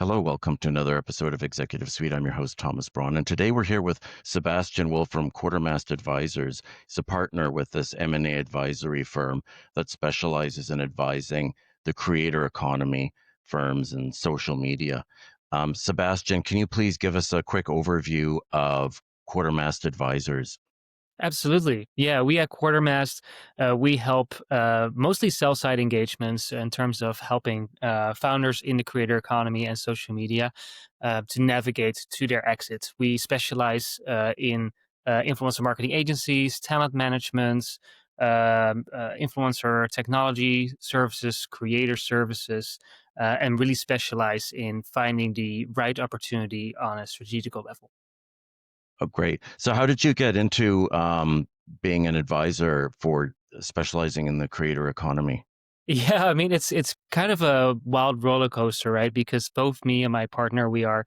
Hello, welcome to another episode of Executive Suite. I'm your host, Thomas Braun, and today we're here with Sebastian Wolf from Quartermast Advisors. He's a partner with this M&A advisory firm that specializes in advising the creator economy firms and social media. Sebastian, can you please give us a quick overview of Quartermast Advisors? Absolutely. Yeah, we at Quartermast, we help mostly sell side engagements in terms of helping founders in the creator economy and social media to navigate to their exits. We specialize in influencer marketing agencies, talent management, influencer technology services, creator services, and really specialize in finding the right opportunity on a strategical level. Oh, great. So, how did you get into being an advisor for specializing in the creator economy? Yeah, I mean it's kind of a wild roller coaster, right? Because both me and my partner, we are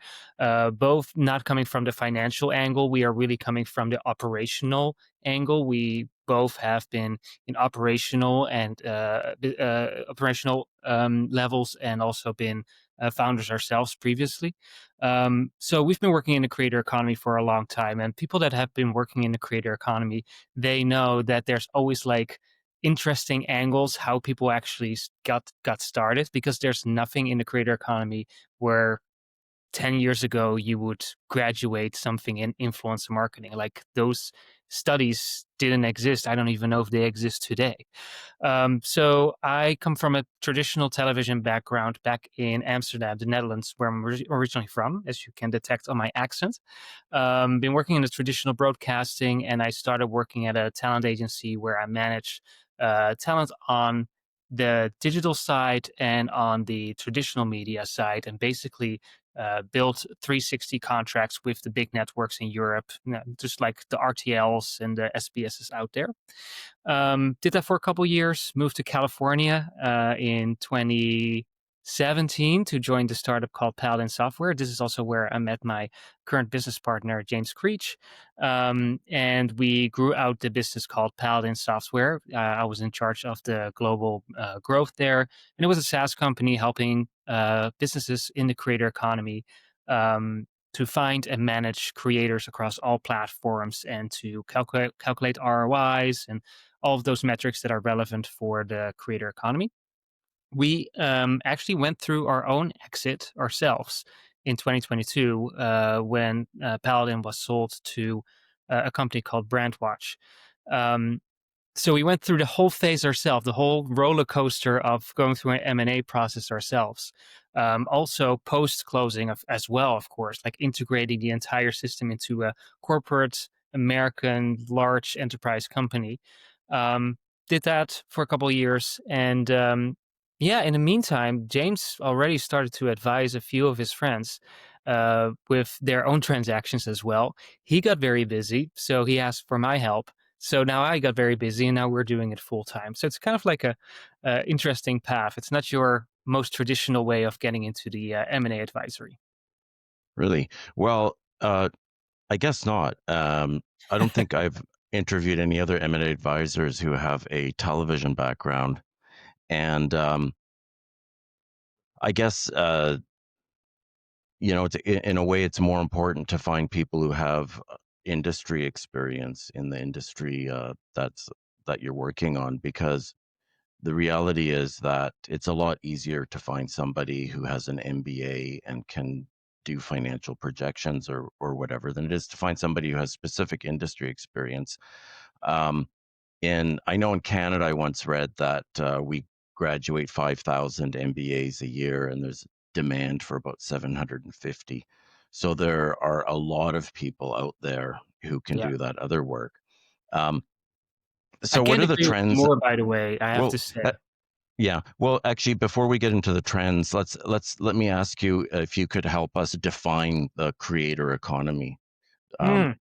both not coming from the financial angle. We are really coming from the operational angle. We both have been in operational levels and also been founders ourselves previously. So we've been working in the creator economy for a long time, and people that have been working in the creator economy, they know that there's always like interesting angles how people actually got started, because there's nothing in the creator economy where 10 years ago you would graduate something in influencer marketing. Like those studies didn't exist. I don't even know if they exist today. So I come from a traditional television background back in Amsterdam, the Netherlands, where I'm originally from, as you can detect on my accent. Been working in the traditional broadcasting, and I started working at a talent agency where I manage talent on the digital side and on the traditional media side, and basically built 360 contracts with the big networks in Europe, just like the RTLs and the SBSs out there. Did that for a couple years, moved to California in 2017 to join the startup called Paladin Software. This is also where I met my current business partner, James Creech. And we grew out the business called Paladin Software. I was in charge of the global growth there. And it was a SaaS company helping businesses in the creator economy to find and manage creators across all platforms and to calculate ROIs and all of those metrics that are relevant for the creator economy. We actually went through our own exit ourselves in 2022 when Paladin was sold to a company called Brandwatch. Um, so we went through the whole phase ourselves, the whole roller coaster of going through an M&A process ourselves. Also post closing as well, of course, like integrating the entire system into a corporate American large enterprise company. Did that for a couple of years, and yeah, in the meantime, James already started to advise a few of his friends with their own transactions as well. He got very busy, so he asked for my help. So now I got very busy, and now we're doing it full time. So it's kind of like a interesting path. It's not your most traditional way of getting into the M&A advisory. Really? Well, I guess not. I don't think I've interviewed any other M&A advisors who have a television background, and I guess in a way, it's more important to find people who have industry experience in the industry that you're working on, because the reality is that it's a lot easier to find somebody who has an MBA and can do financial projections or whatever than it is to find somebody who has specific industry experience. Um, I know in Canada, I once read that we graduate 5,000 MBAs a year, and there's demand for about 750. So there are a lot of people out there who can Yeah. do that other work. Um, I so what can't are the agree with you trends? more, by the way, I have Well, to say. yeah. Well, actually, before we get into the trends, let me ask you if you could help us define the creator economy. Um, Mm. a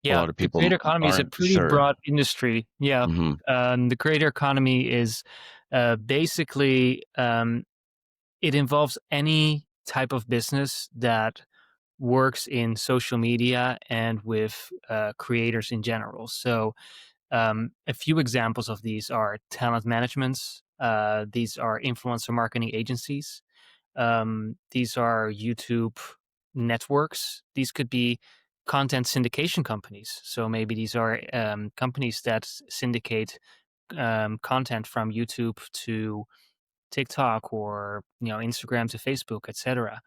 Yeah, lot of the people creator economy is a aren't pretty sure. broad industry. Yeah, Hmm. the creator economy is basically it involves any type of business that works in social media and with creators in general. So a few examples of these are talent managements. These are influencer marketing agencies. These are YouTube networks. These could be content syndication companies. So maybe these are companies that syndicate content from YouTube to TikTok, or Instagram to Facebook, etc.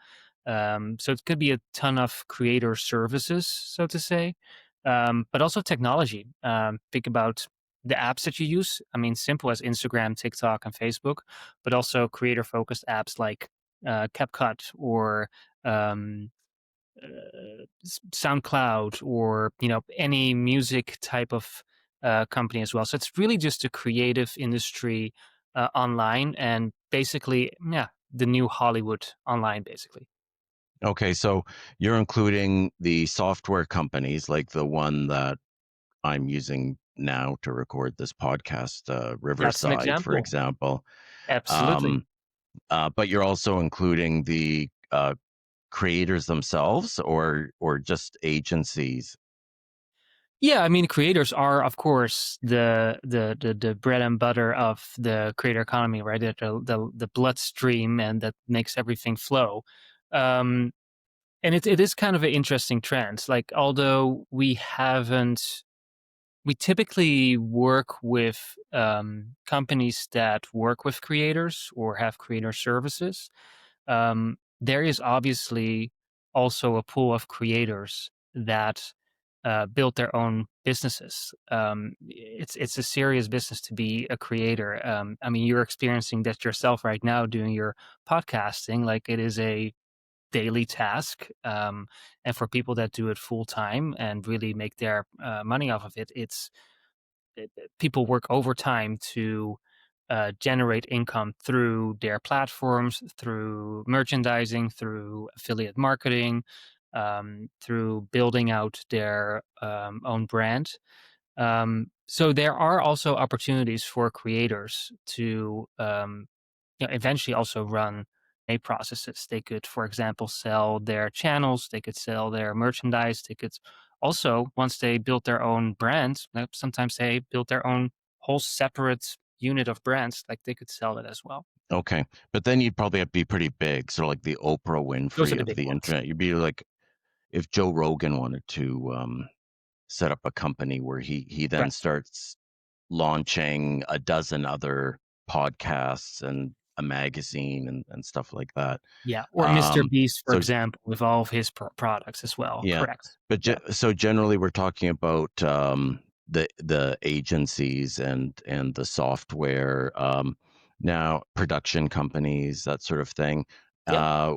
So it could be a ton of creator services, so to say, but also technology. Think about the apps that you use. I mean, simple as Instagram, TikTok, and Facebook, but also creator focused apps like CapCut, or um, SoundCloud, or any music type of company as well. So it's really just a creative industry online, and basically, yeah, the new Hollywood online, basically. Okay, so you're including the software companies like the one that I'm using now to record this podcast, That's an Riverside, for example. example. Absolutely. Um, but you're also including the creators themselves, or just agencies. Yeah, I mean, creators are, of course, the bread and butter of the creator economy, right? The bloodstream, and that makes everything flow. Um, and it is kind of an interesting trend. Like, although we typically work with companies that work with creators or have creator services. There is obviously also a pool of creators that build their own businesses. It's a serious business to be a creator. I mean, you're experiencing that yourself right now doing your podcasting. Like, it is a daily task, and for people that do it full time and really make their money off of it, people work overtime to generate income through their platforms, through merchandising, through affiliate marketing, through building out their own brand. So there are also opportunities for creators to eventually also run a processes. They could, for example, sell their channels, they could sell their merchandise, they could also, once they build their own brand, sometimes they build their own whole separate unit of brands, like they could sell it as well. Okay, but then you'd probably have to be pretty big, sort of like the Oprah Those are Winfrey the of big the ones. internet. You'd be like if Joe Rogan wanted to set up a company where he then Correct. starts launching a dozen other podcasts and a magazine and stuff like that. Yeah. Or Mr. Um, Beast, for so example, with all of his products as well. yeah, Correct. but Yeah. so generally we're talking about the agencies and the software, now production companies, that sort of thing. Yep. Uh,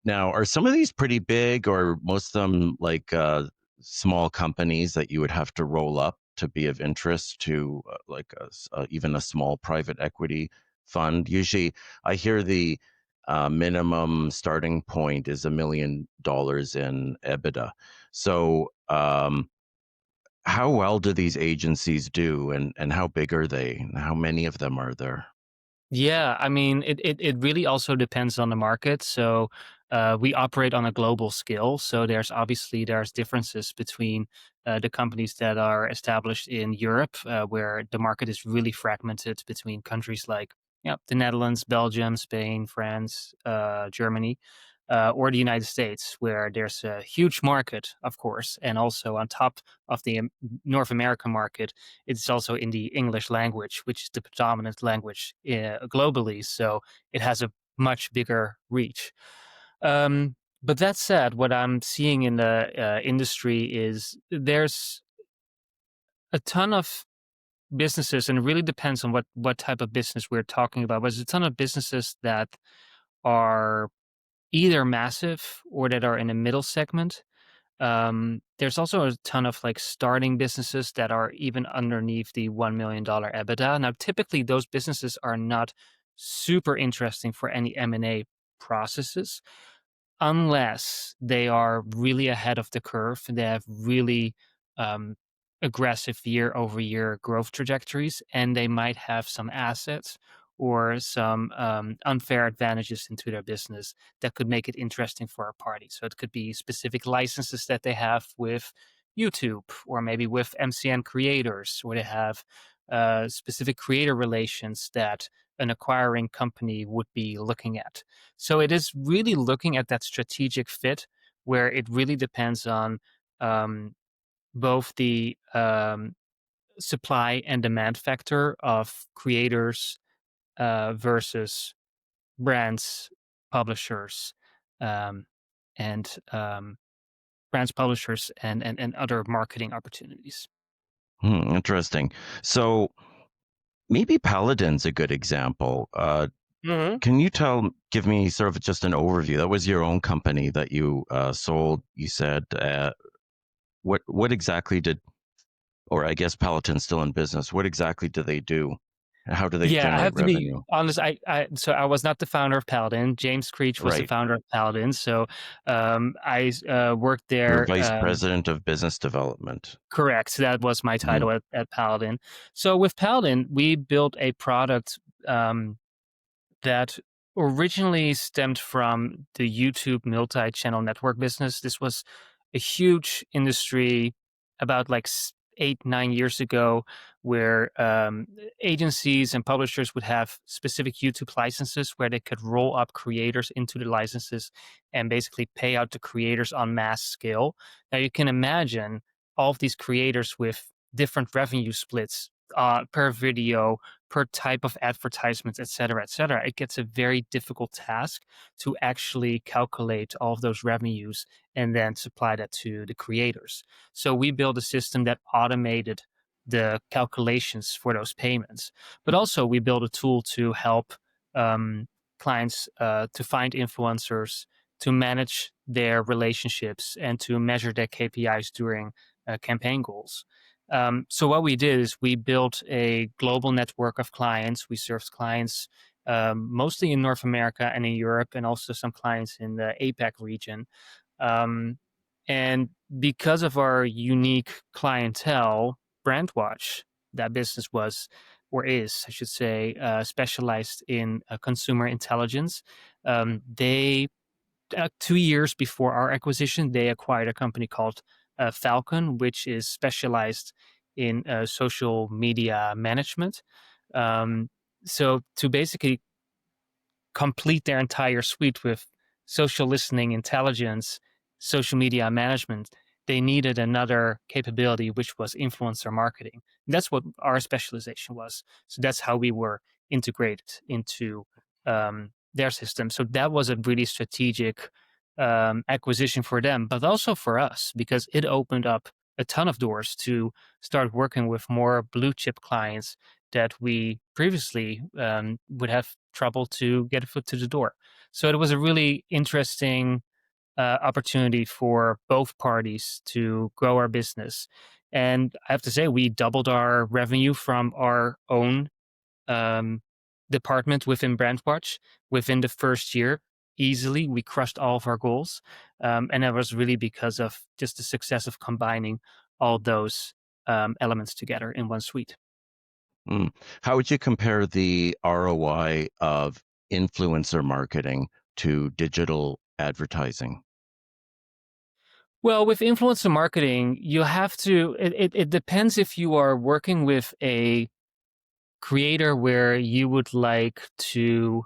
Now, are some of these pretty big, or most of them like small companies that you would have to roll up to be of interest to like even a small private equity fund? Usually, I hear the minimum starting point is $1 million in EBITDA. So, how well do these agencies do, and how big are they? How many of them are there? Yeah, I mean, it really also depends on the market. So we operate on a global scale. So there's differences between the companies that are established in Europe, where the market is really fragmented between countries like, the Netherlands, Belgium, Spain, France, Germany, or the United States, where there's a huge market, of course, and also on top of the North American market, it's also in the English language, which is the predominant language globally. So it has a much bigger reach. But that said, what I'm seeing in the industry is there's a ton of businesses, and it really depends on what type of business we're talking about. But there's a ton of businesses that are either massive or that are in a middle segment. There's also a ton of like starting businesses that are even underneath the $1 million EBITDA. Now, typically, those businesses are not super interesting for any M&A processes, unless they are really ahead of the curve and they have really um, aggressive year over year growth trajectories, and they might have some assets or some unfair advantages into their business that could make it interesting for a party. So it could be specific licenses that they have with YouTube, or maybe with MCN creators, or they have specific creator relations that an acquiring company would be looking at. So it is really looking at that strategic fit where it really depends on um, both the supply and demand factor of creators versus brands, publishers, um, and brands, publishers, and other marketing opportunities. Interesting. So maybe Paladin's a good example. Hmm. Can you give me sort of just an overview? That was your own company that you sold. You said what exactly did, or I guess Paladin's still in business. What exactly do they do? How do they Yeah, I generate have to be revenue? honest. So I was not the founder of Paladin. James Creech was the Right. founder of Paladin. So I worked You're there. vice president of business development. Correct. So that was my Mhm. title at Paladin. So with Paladin, we built a product um, that originally stemmed from the YouTube multi-channel network business. This was a huge industry about like 8, 9 years ago, where agencies and publishers would have specific YouTube licenses where they could roll up creators into the licenses and basically pay out to creators on mass scale. Now you can imagine all of these creators with different revenue splits per video, per type of advertisements, et cetera, et cetera. It gets a very difficult task to actually calculate all of those revenues and then supply that to the creators. So we built a system that automated the calculations for those payments. But also, we built a tool to help um, clients to find influencers, to manage their relationships, and to measure their KPIs during campaign goals. So what we did is we built a global network of clients. We served clients mostly in North America and in Europe, and also some clients in the APAC region. Um, and because of our unique clientele, Brandwatch, that business was or is, I should say, specialized in consumer intelligence. They 2 years before our acquisition, they acquired a company called Falcon, which is specialized in social media management. Um, so to basically complete their entire suite with social listening intelligence, social media management, they needed another capability, which was influencer marketing. That's what our specialization was. So that's how we were integrated into their system. So that was a really strategic acquisition for them, but also for us because it opened up a ton of doors to start working with more blue chip clients that we previously would have trouble to get a foot to the door. So it was a really interesting opportunity for both parties to grow our business. And I have to say, we doubled our revenue from our own um, department within Brandwatch within the first year. Easily, we crushed all of our goals. And that was really because of just the success of combining all those elements together in one suite. Mm. How would you compare the ROI of influencer marketing to digital advertising? Well, with influencer marketing, you have to, it depends if you are working with a creator where you would like to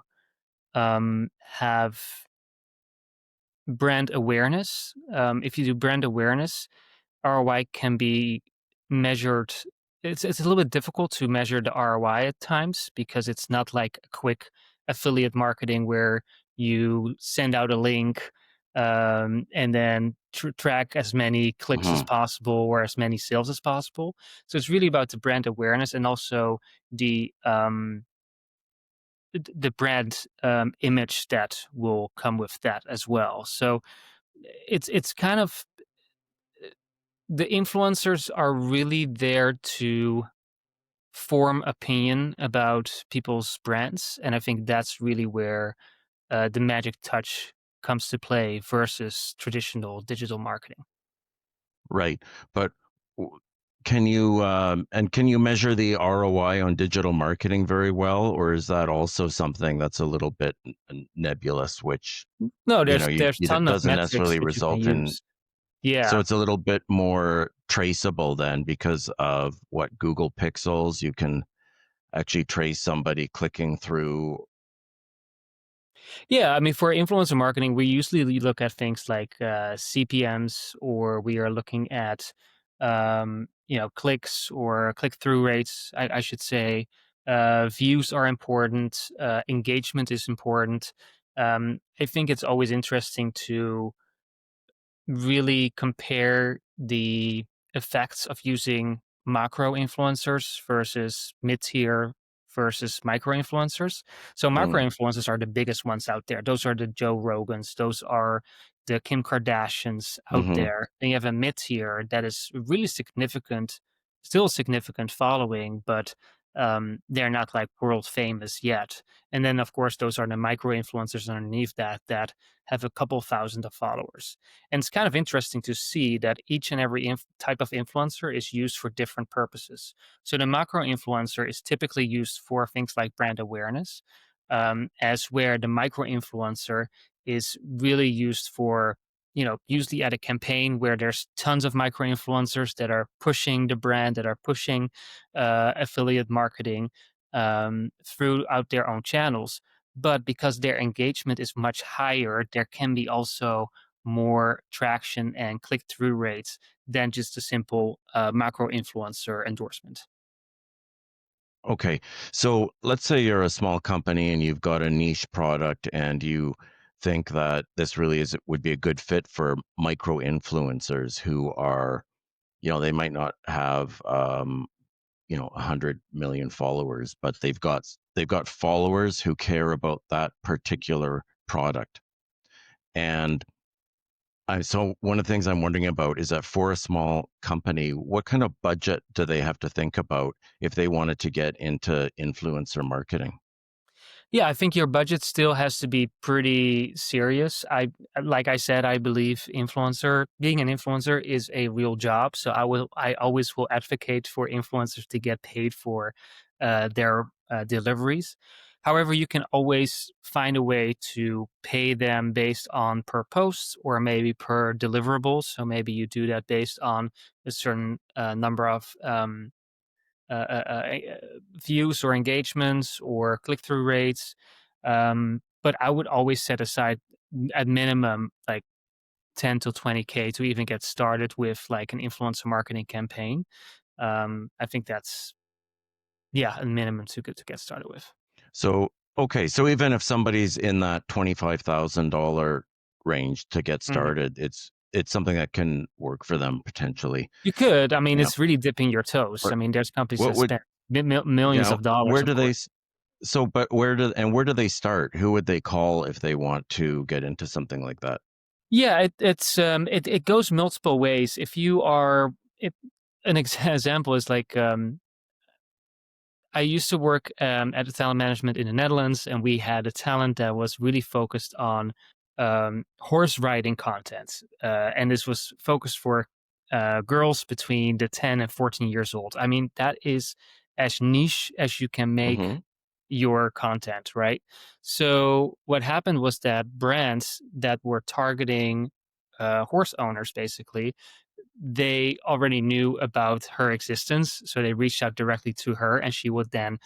have brand awareness. If you do brand awareness, ROI can be measured. It's a little bit difficult to measure the ROI at times because it's not like a quick affiliate marketing where you send out a link and then track as many clicks as Mhm. possible or as many sales as possible. So it's really about the brand awareness and also the the brand image that will come with that as well. So it's kind of the influencers are really there to form opinion about people's brands, and I think that's really where the magic touch comes to play versus traditional digital marketing. Right. But w can you measure the ROI on digital marketing very well, or is that also something that's a little bit nebulous, which, No, you know, there's it ton of doesn't metrics necessarily that you can result in, use. so Yeah. it's a little bit more traceable then because of what Google Pixels, you can actually trace somebody clicking through? Yeah, I mean, for influencer marketing, we usually look at things like CPMs, or we are looking at clicks or click through rates. I should say views are important. Engagement is important. I think it's always interesting to really compare the effects of using macro influencers versus mid-tier versus micro influencers. So macro Mm, influencers are the biggest ones out there. Those are the Joe Rogans, those are the Kim Kardashians out mhm. there. Then you have a mid-tier that is really significant, still a significant following, but they're not like world famous yet. And then of course those are the micro influencers underneath that have a couple thousand of followers. And it's kind of interesting to see that each and every type of influencer is used for different purposes. So the macro influencer is typically used for things like brand awareness, as where the micro influencer is really used for, usually at a campaign where there's tons of micro influencers that are pushing the brand, that are pushing affiliate marketing throughout their own channels. But because their engagement is much higher, there can be also more traction and click through rates than just a simple macro influencer endorsement. Okay. So let's say you're a small company and you've got a niche product and you think that this really is would be a good fit for micro influencers who are, they might not have 100 million followers, but they've got followers who care about that particular product. And so one of the things I'm wondering about is that for a small company, what kind of budget do they have to think about if they wanted to get into influencer marketing? Yeah, I think your budget still has to be pretty serious. Like I said, I believe being an influencer is a real job. So I always will advocate for influencers to get paid for their deliveries. However, you can always find a way to pay them based on per post or maybe per deliverables. So maybe you do that based on a certain number of uh, uh, uh, uh, views or engagements or click through rates. But I would always set aside at minimum like 10 to 20K to even get started with like an influencer marketing campaign. I think that's, yeah, a minimum to get started with. So, okay, so even if somebody's in that $25,000 range to get Mhm. started, it's something that can work for them potentially. You could. I mean, Yeah. it's really dipping your toes. Where I mean, there's companies what that would spend millions yeah, of dollars, where of do they course. s but where do they start? Who would they call if they want to get into something like that? Yeah, it goes multiple ways. If you are, if, an example is like I used to work at a talent management in the Netherlands, and we had a talent that was really focused on horse riding content. And this was focused for girls between the 10 and 14 years old. I mean, that is as niche as you can make Mhm, your content, right? So, what happened was that brands that were targeting horse owners basically they already knew about her existence, so they reached out directly to her, and she would then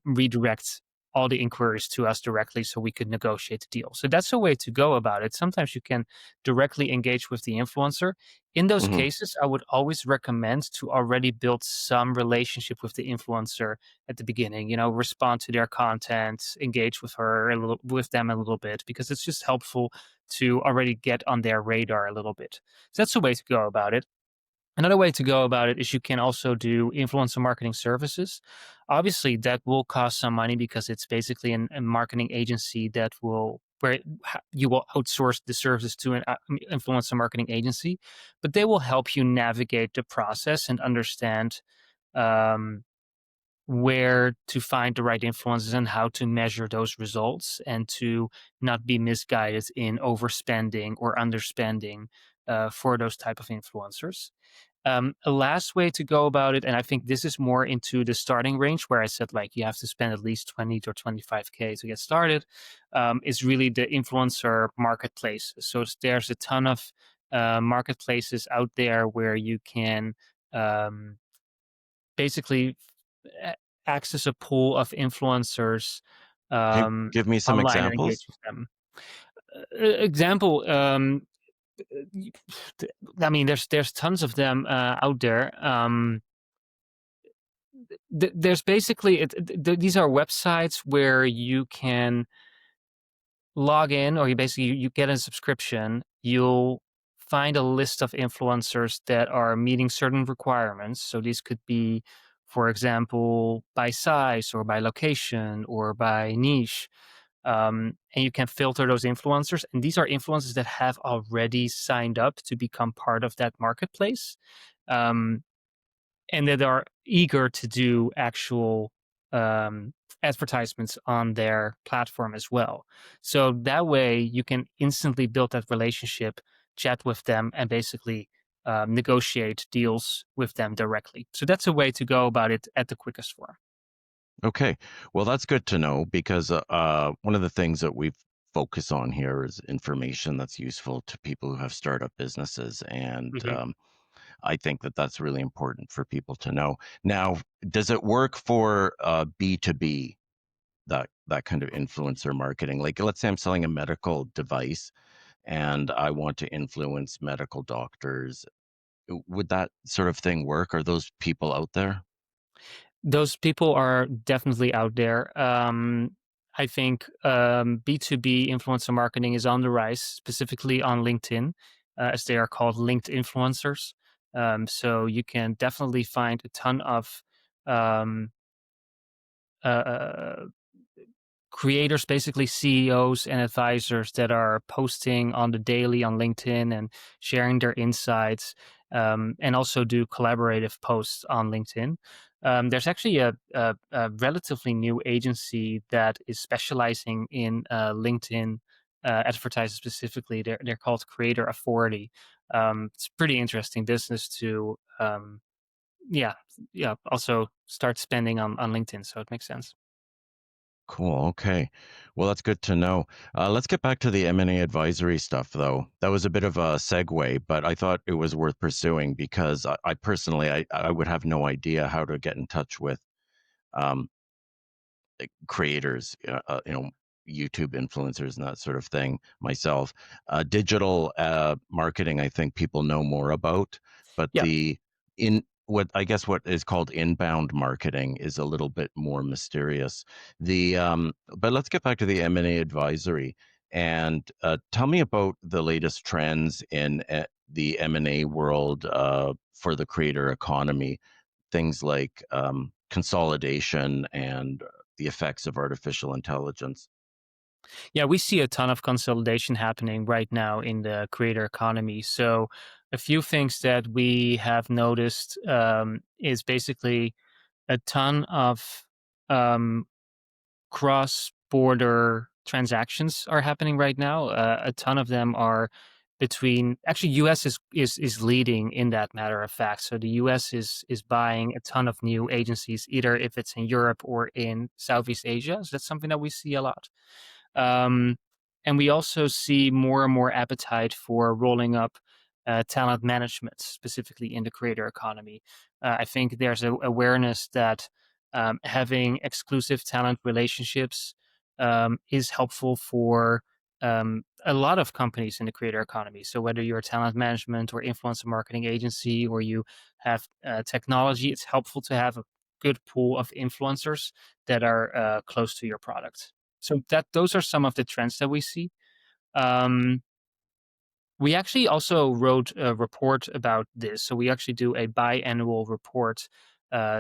redirect all the inquiries to us directly so we could negotiate the deal. So that's a way to go about it. Sometimes you can directly engage with the influencer. In those mhm. cases, I would always recommend to already build some relationship with the influencer at the beginning, respond to their content, engage with her a little with them a little bit because it's just helpful to already get on their radar a little bit. So that's a way to go about it. Another way to go about it is you can also do influencer marketing services. Obviously, that will cost some money because it's basically a marketing agency that will where you will outsource the services to an influencer marketing agency, but they will help you navigate the process and understand um, where to find the right influences and how to measure those results and to not be misguided in overspending or underspending for those type of influencers. A last way to go about it, and I think this is more into the starting range where I said like you have to spend at least 20 to 25K to get started, is really the influencer marketplace. So there's a ton of marketplaces out there where you can um, basically a- access a pool of influencers Give me some online and engage examples. with them. Example, y- I mean, there's tons of them out there. There's basically these are websites where you can log in, or you get a subscription. You'll find a list of influencers that are meeting certain requirements. So these could be, for example, by size or by location or by niche. And you can filter those influencers. And these are influencers that have already signed up to become part of that marketplace. Um, and that are eager to do actual um, advertisements on their platform as well. So that way, you can instantly build that relationship, chat with them, and basically negotiate deals with them directly. So that's a way to go about it at the quickest form. Okay. Well, that's good to know because one of the things that we focus on here is information that's useful to people who have startup businesses. And Mhm. I think that that's really important for people to know. Now, does it work for B2B, that kind of influencer marketing? Like, let's say I'm selling a medical device and I want to influence medical doctors. Would that sort of thing work? Are those people out there? Those people are definitely out there. I think B2B influencer marketing is on the rise, specifically on LinkedIn, as they are called linked influencers. So you can definitely find a ton of um, uh, creators, basically CEOs and advisors that are posting on the daily on LinkedIn and sharing their insights, and also do collaborative posts on LinkedIn. There's actually a relatively new agency that is specializing in LinkedIn advertising specifically. They're called Creator Authority. It's pretty interesting business to yeah also start spending on LinkedIn. So it makes sense. Cool. Okay. Well, that's good to know. Let's get back to the M&A advisory stuff, though. That was a bit of a segue, but I thought it was worth pursuing because I personally, I would have no idea how to get in touch with um, creators, YouTube influencers and that sort of thing myself. Digital marketing, I think people know more about, but Yeah. in what I guess what is called inbound marketing is a little bit more mysterious. But let's get back to the M&A advisory and tell me about the latest trends in the M&A world for the creator economy, things like consolidation and the effects of artificial intelligence. Yeah, we see a ton of consolidation happening right now in the creator economy. So, a few things that we have noticed is basically a ton of um, cross border transactions are happening right now. A ton of them are between actually US is leading in that matter of fact. So the US is buying a ton of new agencies, either if it's in Europe or in Southeast Asia. So that's something that we see a lot. Um, and we also see more and more appetite for rolling up talent management, specifically in the creator economy. I think there's a awareness that having exclusive talent relationships is helpful for a lot of companies in the creator economy. So whether you're a talent management or influencer marketing agency, or you have technology, it's helpful to have a good pool of influencers that are close to your product. So that those are some of the trends that we see. Um, we actually also wrote a report about this. So we actually do a biannual report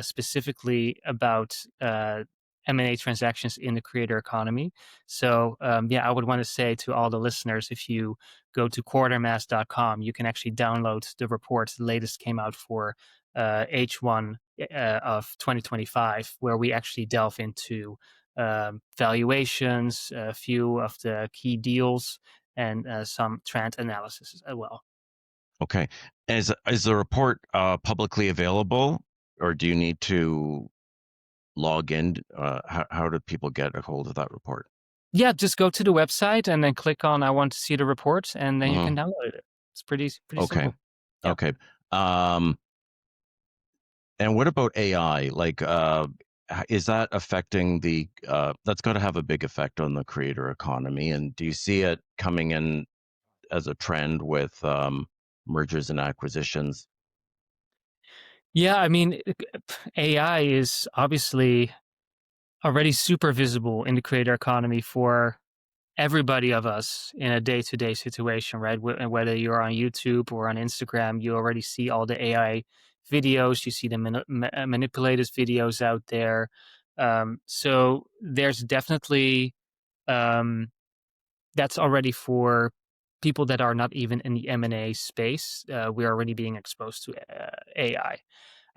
specifically about M&A transactions in the creator economy. So yeah, I would want to say to all the listeners, if you go to quartermass.com, you can actually download the report. The latest came out for H1 of 2025, where we actually delve into valuations, a few of the key deals, and some trend analysis as well. Okay. Is the report publicly available, or do you need to log in? How do people get a hold of that report? Yeah, just go to the website and then click on "I want to see the report," and then you can Hmm. download it. It's pretty Okay. simple. Yeah. Okay. Um, and what about AI? Like, is that affecting that's gotta have a big effect on the creator economy, and do you see it coming in as a trend with, mergers and acquisitions? Yeah, I mean, AI is obviously already super visible in the creator economy for everybody of us in a day-to-day situation, right? Whether you're on YouTube or on Instagram, you already see all the AI videos, you see the manipulated videos out there. So there's definitely um, that's already for people that are not even in the M&A space. We're already being exposed to AI.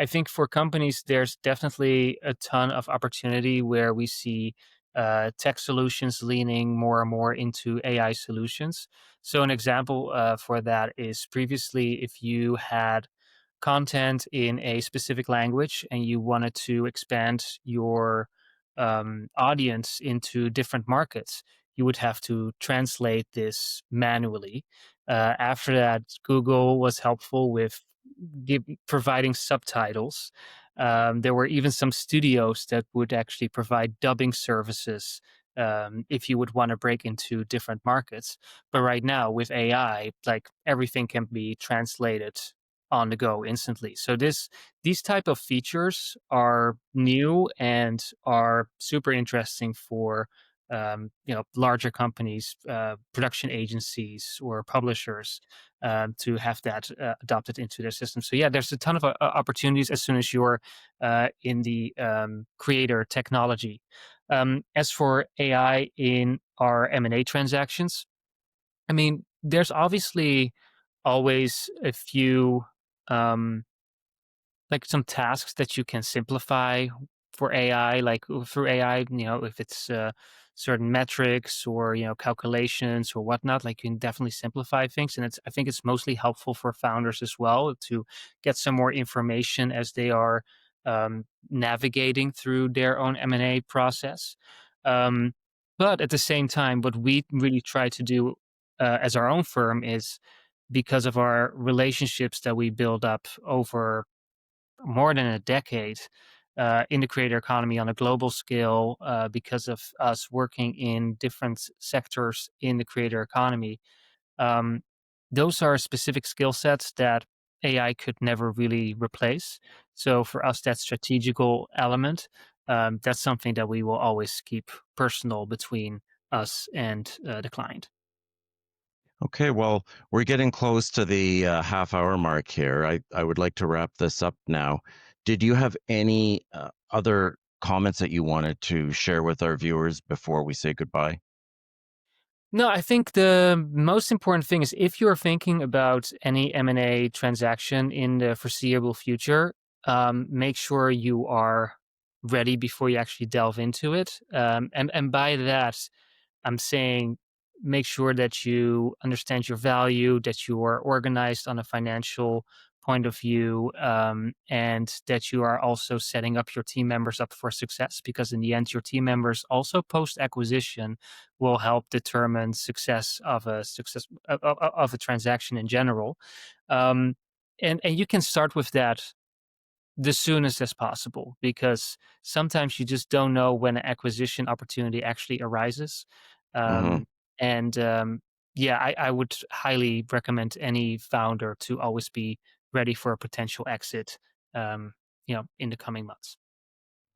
I think for companies, there's definitely a ton of opportunity where we see tech solutions leaning more and more into AI solutions. So, an example for that is previously, if you had content in a specific language and you wanted to expand your audience into different markets, you would have to translate this manually. After that, Google was helpful with providing subtitles. There were even some studios that would actually provide dubbing services if you would want to break into different markets. But right now, with AI, like everything can be translated on the go instantly. So these type of features are new and are super interesting for larger companies, production agencies, or publishers to have that adopted into their system. So yeah, there's a ton of opportunities as soon as you're in the creator technology. As for AI in our M&A transactions, I mean, there's obviously always a few um, like some tasks that you can simplify for AI, like through AI, if it's certain metrics or calculations or whatnot, like you can definitely simplify things, and I think it's mostly helpful for founders as well to get some more information as they are navigating through their own M&A process. Um, but at the same time, what we really try to do as our own firm is because of our relationships that we build up over more than a decade in the creator economy on a global scale because of us working in different sectors in the creator economy. Um, those are specific skill sets that AI could never really replace. So for us, that strategical element, that's something that we will always keep personal between us and the client. Okay, well, we're getting close to the half-hour mark here. I would like to wrap this up now. Did you have any other comments that you wanted to share with our viewers before we say goodbye? No, I think the most important thing is if you're thinking about any M&A transaction in the foreseeable future, make sure you are ready before you actually delve into it. And by that, I'm saying make sure that you understand your value, that you are organized on a financial point of view, and that you are also setting up your team members up for success. Because in the end, your team members also post acquisition will help determine success of a transaction in general. Um, and you can start with that the soonest as possible because sometimes you just don't know when an acquisition opportunity actually arises. Hmm. Um, and yeah, I would highly recommend any founder to always be ready for a potential exit, in the coming months.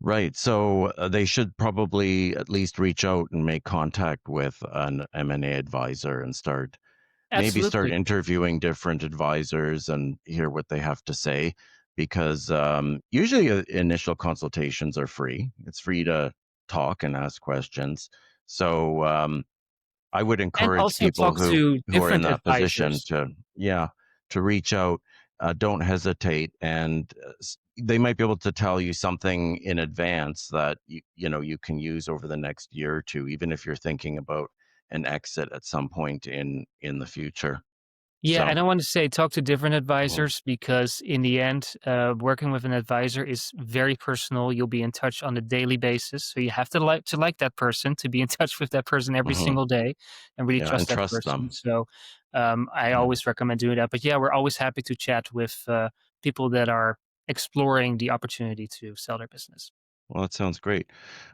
Right. So they should probably at least reach out and make contact with an M&A advisor and start Absolutely. interviewing different advisors and hear what they have to say because usually initial consultations are free. It's free to talk and ask questions. So I would And encourage also people talk to who are in different that position advisors. to, yeah, to reach out. Don't hesitate, and they might be able to tell you something in advance that you can use over the next year or two, even if you're thinking about an exit at some point in the future. Yeah, So, and I want to say talk to different mhm, advisors because in the end, working with an advisor is very personal. You'll be in touch on a daily basis, so you have to like that person, to be in touch with that person every mhm, single day, and really yeah, trust and that trust person. them. So I Yeah. always recommend doing that. But yeah, we're always happy to chat with people that are exploring the opportunity to sell their business. Well, that sounds great.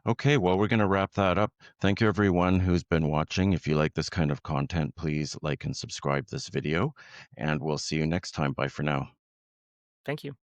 Okay, well, we're going to wrap that up. Thank you, everyone who's been watching. If you like this kind of content, please like and subscribe this video, and we'll see you next time. Bye for now. Thank you.